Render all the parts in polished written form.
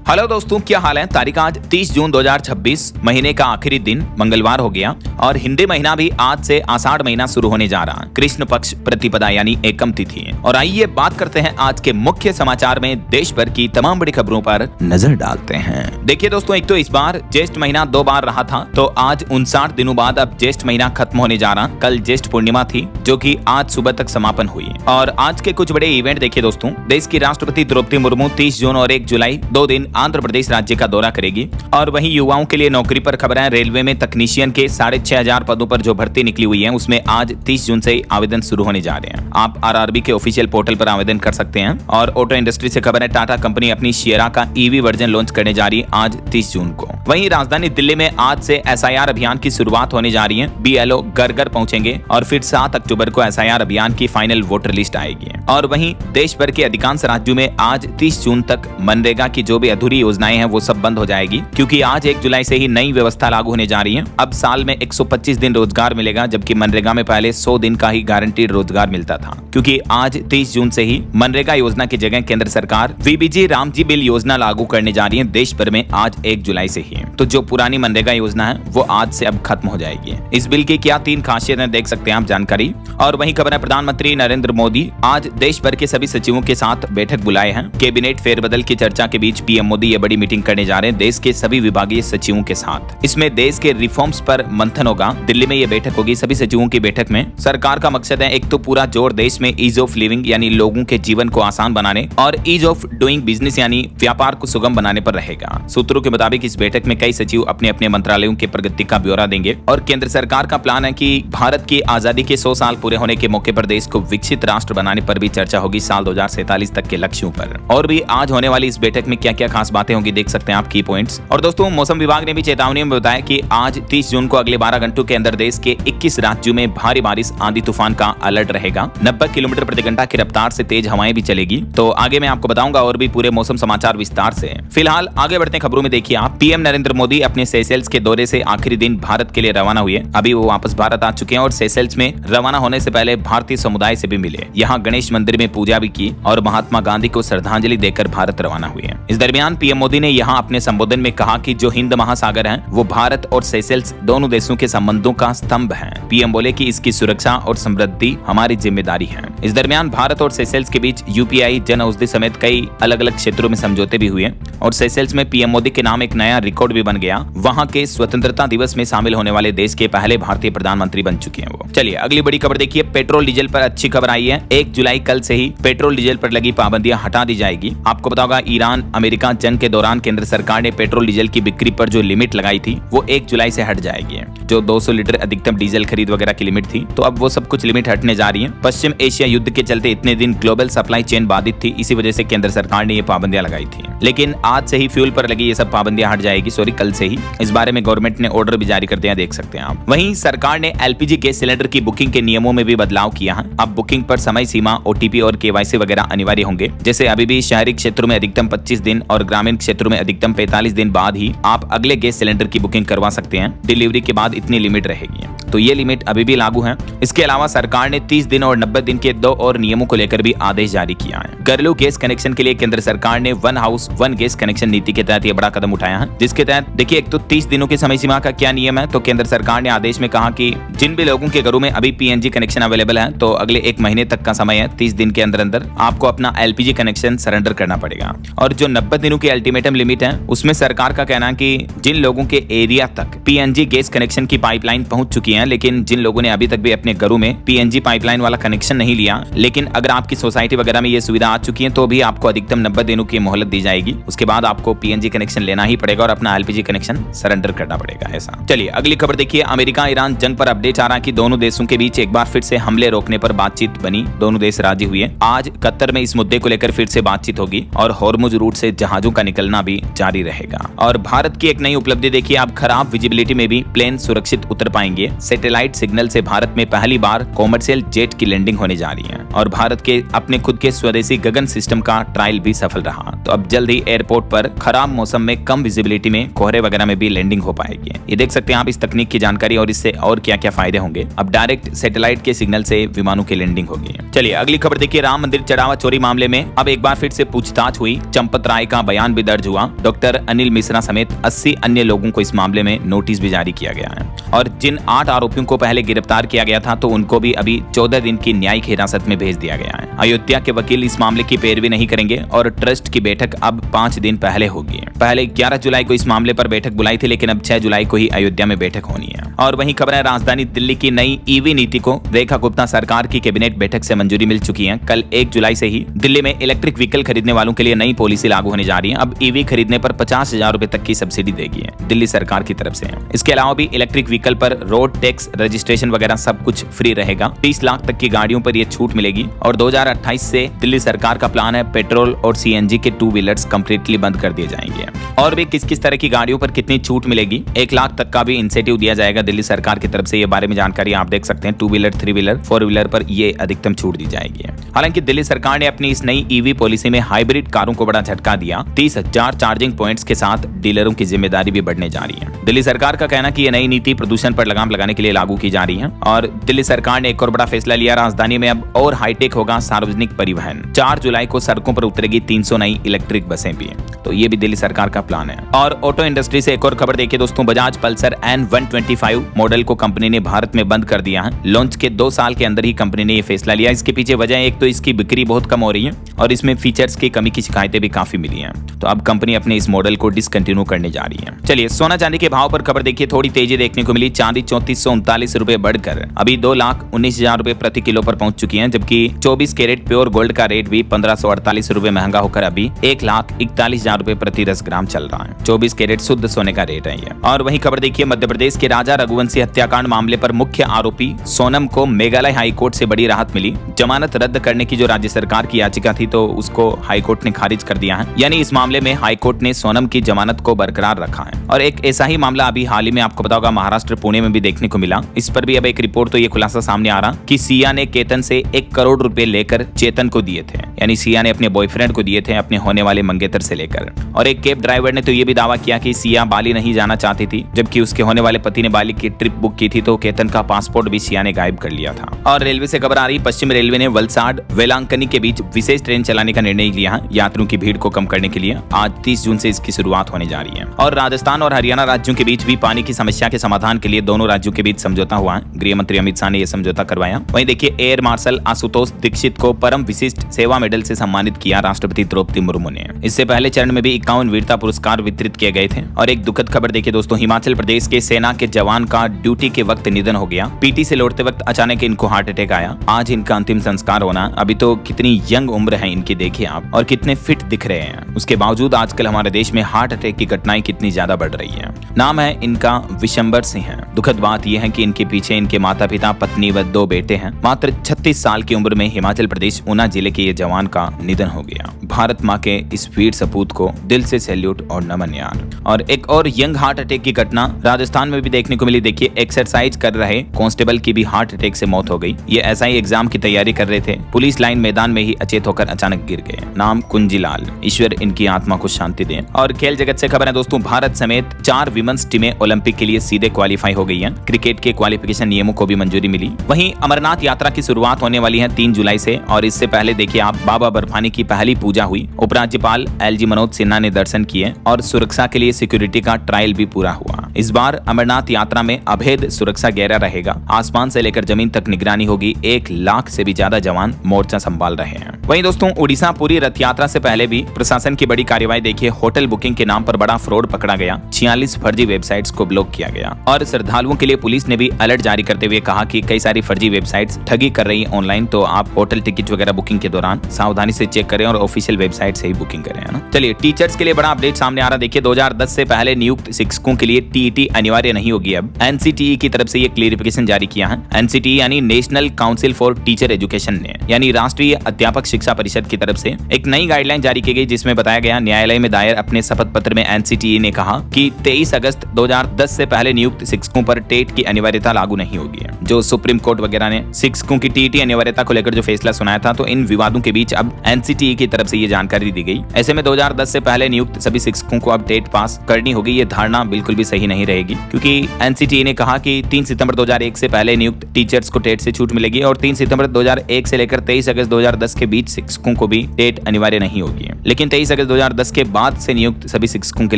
Hello दोस्तों, क्या हाल है। तारीख आज 30 जून 2026, महीने का आखिरी दिन मंगलवार हो गया और हिंदी महीना भी आज से आषाढ़ महीना शुरू होने जा रहा है। कृष्ण पक्ष प्रतिपदा यानी एकम तिथि है। और आइए बात करते हैं आज के मुख्य समाचार में देश भर की तमाम बड़ी खबरों पर नजर डालते हैं। देखिए दोस्तों, एक तो इस बार ज्येष्ठ महीना 2 बार रहा था, तो आज 59 दिनों बाद अब ज्येष्ठ महीना खत्म होने जा रहा। कल ज्येष्ठ पूर्णिमा थी जो कि आज सुबह तक समापन हुई। और आज के कुछ बड़े इवेंट देखिए दोस्तों। देश की राष्ट्रपति द्रौपदी मुर्मू 30 जून और 1 जुलाई 2 दिन आंध्र प्रदेश राज्य का दौरा करेगी। और वहीं युवाओं के लिए नौकरी पर खबर है। रेलवे में तकनीशियन के 6500 पदों पर जो भर्ती निकली हुई है उसमें आज 30 जून से आवेदन शुरू होने जा रहे हैं। आप आरआरबी के ऑफिशियल पोर्टल पर आवेदन कर सकते हैं। और ऑटो इंडस्ट्री से खबर है, टाटा कंपनी अपनी सिएरा का ईवी वर्जन लॉन्च करने जा रही है आज 30 जून को। वहीं राजधानी दिल्ली में आज से एसआईआर अभियान की शुरुआत होने जा रही है। बीएलओ घर घर पहुंचेंगे और फिर 7 अक्टूबर को एसआईआर अभियान की फाइनल वोटर लिस्ट आएगी। और वहीं देश भर के अधिकांश राज्यों में आज 30 जून तक मनरेगा की जो भी अधूरी योजनाएं हैं वो सब बंद हो जाएगी, क्योंकि आज 1 जुलाई से ही नई व्यवस्था लागू होने जा रही है। अब साल में 125 दिन रोजगार मिलेगा, जबकि मनरेगा में पहले 100 दिन का ही गारंटीड रोजगार मिलता था। क्योंकि आज 30 जून से ही मनरेगा योजना की जगह केंद्र सरकार वीबीजी रामजी बिल योजना लागू करने जा रही है देश भर में आज 1 जुलाई से ही। तो जो पुरानी मनरेगा योजना है वो आज से अब खत्म हो जाएगी। इस बिल की क्या 3 खासियतें देख सकते हैं आप जानकारी। और वहीं खबर है, प्रधानमंत्री नरेंद्र मोदी आज देश भर के सभी सचिवों के साथ बैठक बुलाए हैं। कैबिनेट फेरबदल की चर्चा के बीच पीएम मोदी ये बड़ी मीटिंग करने जा रहे हैं देश के सभी विभागीय सचिवों के साथ। इसमें देश के रिफॉर्म्स पर मंथन होगा। दिल्ली में ये बैठक होगी सभी सचिवों की बैठक में। सरकार का मकसद है, एक तो पूरा जोर देश में ईज ऑफ लिविंग यानी लोगों के जीवन को आसान बनाने और ईज ऑफ डूइंग बिजनेस यानी व्यापार को सुगम बनाने पर रहेगा। सूत्रों के मुताबिक इस बैठक में कई सचिव अपने अपने मंत्रालयों के प्रगति का ब्यौरा देंगे। और केंद्र सरकार का प्लान है कि भारत की आजादी के 100 साल पूरे होने के मौके पर देश को विकसित राष्ट्र बनाने पर भी चर्चा होगी साल 2047 तक के लक्ष्यों पर। और भी आज होने वाली इस बैठक में क्या क्या खास बातें होंगी देख सकते हैं आप की पॉइंट्स। और दोस्तों, मौसम विभाग ने भी चेतावनी में बताया कि आज 30 जून को अगले 12 घंटों के अंदर देश के 21 राज्यों में भारी बारिश आंधी तूफान का अलर्ट रहेगा। 90 किलोमीटर प्रति घंटा की रफ्तार से तेज हवाएं भी चलेगी। तो आगे मैं आपको बताऊंगा और भी पूरे मौसम समाचार विस्तार से। फिलहाल आगे बढ़ते हैं खबरों में। देखिए आप, पीएम नरेंद्र मोदी अपने सेशेल्स के दौरे से आखिरी दिन भारत के लिए रवाना हुए। अभी वो वापस भारत आ चुके हैं और सेशेल्स में रवाना होने से पहले भारतीय समुदाय से भी मिले। यहाँ गणेश मंदिर में पूजा भी की और महात्मा गांधी को श्रद्धांजलि देकर भारत रवाना हुए। इस दरमियान पीएम मोदी ने यहाँ अपने संबोधन में कहा कि जो हिंद महासागर है वो भारत और सेशेल्स दोनों देशों के संबंधों का स्तंभ है। पीएम बोले कि इसकी सुरक्षा और समृद्धि हमारी जिम्मेदारी है। इस दरमियान भारत और सेशेल्स के बीच यूपीआई, जन औषधि समेत कई अलग अलग क्षेत्रों में समझौते भी हुए। और सेशेल्स में पीएम मोदी के नाम एक नया रिकॉर्ड भी बन गया। वहां के स्वतंत्रता दिवस में शामिल होने वाले देश के पहले भारतीय प्रधानमंत्री बन चुके हैं वो। चलिए अगली बड़ी खबर देखिए। पेट्रोल डीजल पर अच्छी खबर आई है। 1 जुलाई कल से ही पेट्रोल डीजल पर लगी पाबंदियां हटा दी जाएगी। आपको बताओगा, ईरान अमेरिका जंग के दौरान केंद्र सरकार ने पेट्रोल डीजल की बिक्री पर जो लिमिट लगाई थी वो 1 जुलाई से हट जाएगी। जो 200 लीटर अधिकतम डीजल खरीद वगैरह की लिमिट थी, तो अब वो सब कुछ लिमिट हटने जा रही है। पश्चिम एशिया युद्ध के चलते इतने दिन ग्लोबल सप्लाई चेन बाधित थी, इसी वजह से केंद्र सरकार ने ये पाबंदियां लगाई थी। लेकिन आज से ही फ्यूल पर लगी ये सब पाबंदियां हट जाएगी। कल से ही। इस बारे में गवर्नमेंट ने ऑर्डर भी जारी कर दिया, देख सकते हैं आप। वहीं सरकार ने एलपीजी गैस सिलेंडर की बुकिंग के नियमों में भी बदलाव किया है। अब बुकिंग पर समय सीमा, ओटीपी और केवाईसी वगैरह अनिवार्य होंगे। जैसे अभी भी शहरी क्षेत्रों में अधिकतम 25 दिन और ग्रामीण क्षेत्रों में अधिकतम 45 दिन बाद ही आप अगले गैस सिलेंडर की बुकिंग करवा सकते हैं। डिलीवरी के बाद इतनी लिमिट रहेगी, तो ये लिमिट अभी भी लागू है। इसके अलावा सरकार ने 30 दिन और 90 दिन के 2 और नियमों को लेकर भी आदेश जारी किया है। घरेलू गैस कनेक्शन के लिए केंद्र सरकार ने 1 हाउस 1 गैस कनेक्शन नीति के तहत ये बड़ा कदम उठाया है। जिसके तहत देखिए, एक तो 30 दिनों की समय सीमा का क्या नियम है, तो केंद्र सरकार ने आदेश में कहा कि जिन भी लोगों के घरों में अभी पीएनजी कनेक्शन अवेलेबल है, तो अगले 1 महीने तक का समय है। 30 दिन के अंदर अंदर आपको अपना एलपीजी कनेक्शन सरेंडर करना पड़ेगा। और जो 90 दिनों की अल्टीमेटम लिमिट है, उसमें सरकार का कहना है कि जिन लोगों के एरिया तक पीएनजी गैस कनेक्शन की पाइपलाइन पहुंच चुकी है, लेकिन जिन लोगों ने अभी तक भी अपने घरों में पीएनजी पाइपलाइन वाला कनेक्शन नहीं लिया, लेकिन अगर आपकी सोसाइटी वगैरह में ये सुविधा आ चुकी है, तो भी आपको अधिकतम 90 दिनों की मोहलत दी जाएगी। उसके बाद आपको पीएनजी कनेक्शन लेना ही पड़ेगा और अपना एलपीजी कनेक्शन सरेंडर करना पड़ेगा ऐसा। चलिए अगली खबर देखिए। अमेरिका ईरान जंग पर अपडेट आ रहा है कि दोनों देशों के बीच एक बार फिर से हमले रोकने पर बातचीत बनी। दोनों देश राजी हुए। आज कतर में इस मुद्दे को लेकर फिर से बातचीत होगी और हॉर्मुज रूट से जहाजों का निकलना भी जारी रहेगा। और भारत की एक नई उपलब्धि देखिए, अब खराब विजिबिलिटी में भी प्लेन सुरक्षित उतर पाएंगे। सैटेलाइट सिग्नल से भारत में पहली बार कॉमर्शियल जेट की लैंडिंग होने जा रही है। और भारत के अपने खुद के स्वदेशी गगन सिस्टम का ट्रायल भी सफल रहा। तो अब जल्द ही एयरपोर्ट पर खराब मौसम में कम विजिबिलिटी में कोहरे वगैरह में भी लैंडिंग हो पाएगी। ये देख सकते हैं आप इस तकनीक की जानकारी और इससे और क्या क्या फायदे होंगे। अब डायरेक्ट सैटेलाइट के सिग्नल से विमानों की लैंडिंग होगी। चलिए अगली खबर देखिए। राम मंदिर चढ़ावा चोरी मामले में अब एक बार फिर से पूछताछ हुई। चंपत राय का बयान भी दर्ज हुआ। डॉक्टर अनिल मिश्रा समेत 80 अन्य लोगों को इस मामले में नोटिस भी जारी किया गया है और जिन 8 आरोपियों को पहले गिरफ्तार किया गया था तो उनको भी अभी 14 दिन की न्यायिक हिरासत में भेज दिया गया है। अयोध्या के वकील इस मामले की पैरवी नहीं करेंगे और ट्रस्ट की बैठक अब 5 दिन पहले होगी। पहले 11 जुलाई को इस मामले पर बैठक बुलाई थी, लेकिन अब 6 जुलाई को ही अयोध्या में बैठक होनी है। और वहीं खबर है, राजधानी दिल्ली की नई ईवी नीति को रेखा गुप्ता सरकार की कैबिनेट बैठक से मंजूरी मिल चुकी है। कल 1 जुलाई से ही दिल्ली में इलेक्ट्रिक व्हीकल खरीदने वालों के लिए नई पॉलिसी लागू होने जा रही है। अब ईवी खरीदने पर 50,000 रुपए तक की सब्सिडी देगी दिल्ली सरकार की तरफ से। इसके अलावा भी इलेक्ट्रिक व्हीकल पर रोड टैक्स, रजिस्ट्रेशन वगैरह सब कुछ फ्री रहेगा। 30 लाख तक की गाड़ियों पर यह छूट मिलेगी और 2028 से दिल्ली सरकार का प्लान है पेट्रोल और सीएनजी के 2 व्हीलर्स कंप्लीटली बंद कर दिए जाएंगे। और भी किस किस तरह की गाड़ियों पर कितनी छूट मिलेगी, 1 लाख तक का भी इंसेंटिव दिया जाएगा दिल्ली सरकार की तरफ से। ये बारे में जानकारी आप देख सकते हैं। 2 व्हीलर, 3 व्हीलर, 4 व्हीलर पर ये अधिकतम छूट दी जाएगी। हालांकि दिल्ली सरकार ने अपनी इस नई ईवी पॉलिसी में हाइब्रिड कारों को बड़ा झटका दिया। 30,000 चार्जिंग पॉइंट्स के साथ डीलरों की जिम्मेदारी भी बढ़ने जा रही है। दिल्ली सरकार का कहना कि यह नई नीति प्रदूषण पर लगाम लगाने के लिए लागू की जा रही है। और दिल्ली सरकार ने एक और बड़ा फैसला लिया, राजधानी में अब और हाईटेक होगा सार्वजनिक परिवहन। 4 जुलाई को सड़कों पर उतरेगी 300 नई इलेक्ट्रिक बसें भी, तो ये भी दिल्ली सरकार का प्लान है। और ऑटो इंडस्ट्री से एक और खबर देखिए दोस्तों, बजाज पल्सर N125 मॉडल को कंपनी ने भारत में बंद कर दिया है। लॉन्च के 2 साल के अंदर ही कंपनी ने यह फैसला लिया। इसके पीछे वजह एक तो इसकी बिक्री बहुत कम हो रही है और इसमें फीचर्स की कमी की शिकायतें भी काफी मिली हैं। तो अब कंपनी अपने इस मॉडल को डिसकंटिन्यू करने जा रही है। चलिए सोना चांदी के भाव पर खबर देखिए, थोड़ी तेजी देखने को मिली। चांदी 3439 रुपए बढ़कर अभी 2,19,000 रुपए प्रति किलो पर पहुंच चुकी है, जबकि 24 कैरेट प्योर गोल्ड का रेट भी 1548 रुपए महंगा होकर अभी 1,41,000 रुपए प्रति 10 ग्राम चल रहा है। 24 कैरेट शुद्ध सोने का रेट है ये। और वहीं खबर देखिए, मध्य प्रदेश के राजा रघुवंशी हत्याकांड मामले पर मुख्य आरोपी सोनम को मेघालय हाईकोर्ट से बड़ी राहत मिली। जमानत रद्द करने की जो राज्य सरकार की याचिका थी तो उसको हाईकोर्ट ने खारिज कर दिया है। यानी इस मामले में हाईकोर्ट ने सोनम की जमानत को बरकरार रखा है। और एक ऐसा ही मामला अभी हाल ही में आपको पता होगा महाराष्ट्र पुणे में भी देखने को मिला। इस पर भी अब एक रिपोर्ट तो ये खुलासा सामने आ रहा कि सिया ने केतन से 1 करोड़ रुपए लेकर चेतन को दिए थे। यानी सिया ने अपने बॉयफ्रेंड को दिए थे अपने होने वाले मंगेतर से लेकर। और एक कैब ड्राइवर ने तो ये भी दावा किया कि सिया बाली नहीं जाना चाहती थी, जबकि उसके होने वाले पति ने बाली की ट्रिप बुक की थी तो केतन का पासपोर्ट भी सिया ने गायब कर लिया था। और रेलवे से खबर आ रही, पश्चिम रेलवे ने वलसाड वेलांकनी के बीच विशेष ट्रेन चलाने का निर्णय लिया है यात्रियों की भीड़ को कम करने के लिए। आज 30 जून से इसकी शुरुआत होने जा रही है। और राजस्थान और हरियाणा राज्यों के बीच भी पानी की समस्या के समाधान के लिए दोनों राज्यों के बीच समझौता हुआ है। गृह मंत्री अमित शाह ने यह समझौता करवाया। वहीं देखिए, एयर मार्शल आशुतोष दीक्षित को परम विशिष्ट सेवा मेडल से सम्मानित किया राष्ट्रपति द्रौपदी मुर्मू ने। इससे पहले चरण में भी 51 वीरता पुरस्कार वितरित किए गए थे। और एक दुखद खबर देखिए दोस्तों, हिमाचल प्रदेश के सेना के जवान का ड्यूटी के वक्त निधन हो गया। पीटी से लौटते वक्त अचानक इनको हार्ट अटैक आया। आज इनका अंतिम संस्कार होना। अभी तो कितनी यंग उम्र है इनकी देखिए आप, और कितने फिट दिख रहे हैं। उसके बावजूद आजकल हमारे देश में हार्ट अटैक की घटनाएं कितनी ज्यादा बढ़ रही है। नाम है इनका विशंबर सिंह है। दुखद बात यह है कि इनके पीछे इनके माता पिता, पत्नी व 2 बेटे हैं। मात्र 36 साल की उम्र में हिमाचल प्रदेश ऊना जिले के ये जवान का निधन हो गया। भारत माँ के इस वीर सपूत को दिल से सैल्यूट और नमन यार। और एक और यंग हार्ट अटैक की घटना राजस्थान में भी देखने को मिली। देखिए, एक्सरसाइज कर रहे कांस्टेबल की भी हार्ट अटैक से मौत हो गई। ये एसआई एग्जाम की तैयारी कर रहे थे, पुलिस लाइन मैदान में ही अचेत होकर अचानक गिर गए। नाम कुंजीलाल। ईश्वर इनकी आत्मा को शांति दें। और खेल जगत से खबर है दोस्तों, भारत समेत 4 विमेंस टीमें ओलंपिक के लिए सीधे क्वालिफाई हो गई हैं। क्रिकेट के क्वालिफिकेशन नियमों को भी मंजूरी मिली। वहीं अमरनाथ यात्रा की शुरुआत होने वाली है 3 जुलाई से। और इससे पहले देखिए आप, बाबा बर्फानी की पहली पूजा हुई। उपराज्यपाल LG मनोज सिन्हा ने दर्शन किए और सुरक्षा के लिए सिक्योरिटी का ट्रायल भी पूरा हुआ। इस बार अमरनाथ यात्रा में अभेद सुरक्षा घेरा रहेगा। आसमान से लेकर जमीन तक निगरानी होगी। 1 लाख से भी ज्यादा जवान मोर्चा संभाल रहे हैं। वहीं दोस्तों, उड़ीसा पूरी रथ यात्रा से पहले भी प्रशासन की बड़ी कार्रवाई देखिए। होटल बुकिंग के नाम पर बड़ा फ्रॉड पकड़ा गया। 46 फर्जी वेबसाइट्स को ब्लॉक किया गया। और श्रद्धालुओं के लिए पुलिस ने भी अलर्ट जारी करते हुए कहा कि कई सारी फर्जी वेबसाइट्स ठगी कर रही है ऑनलाइन, तो आप होटल टिकट वगैरह बुकिंग के दौरान सावधानी से चेक करें और ऑफिशियल वेबसाइट से ही बुकिंग करें, है ना। चलिए, टीचर्स के लिए बड़ा अपडेट सामने आ रहा। देखिए, 2010 से पहले नियुक्त शिक्षकों के लिए टीईटी अनिवार्य नहीं होगी। अब एनसीटीई की तरफ से ये क्लियरिफिकेशन जारी किया है। एनसीटीई यानी national council for teacher education ने, यानी राष्ट्रीय अध्यापक शिक्षा परिषद की तरफ से एक नई गाइडलाइन जारी की गई, जिसमें बताया गया, न्यायालय में दायर अपने शपथ पत्र में एनसीटीई ने कहा कि 23 अगस्त 2010 से पहले नियुक्त शिक्षकों पर टेट की अनिवार्यता लागू नहीं होगी। जो सुप्रीम कोर्ट वगैरह ने शिक्षकों की टीईटी अनिवार्यता को लेकर जो फैसला सुनाया था, तो इन विवादों के बीच अब एनसीटीई की तरफ से ये जानकारी दी गई। ऐसे में 2010 से पहले नियुक्त सभी शिक्षकों को अब टेट पास करनी होगी। ये धारणा बिल्कुल भी सही नहीं रहेगी, क्योंकि एनसीटीई ने कहा कि 3 सितंबर 2001 से पहले नियुक्त टीचर्स को टेट से छूट मिलेगी और 3 सितंबर 2001 से लेकर 23 अगस्त 2010 के बीच शिक्षकों को भी टेट अनिवार्य नहीं होगी, लेकिन 23 अगस्त 2010 के बाद से नियुक्त सभी शिक्षकों के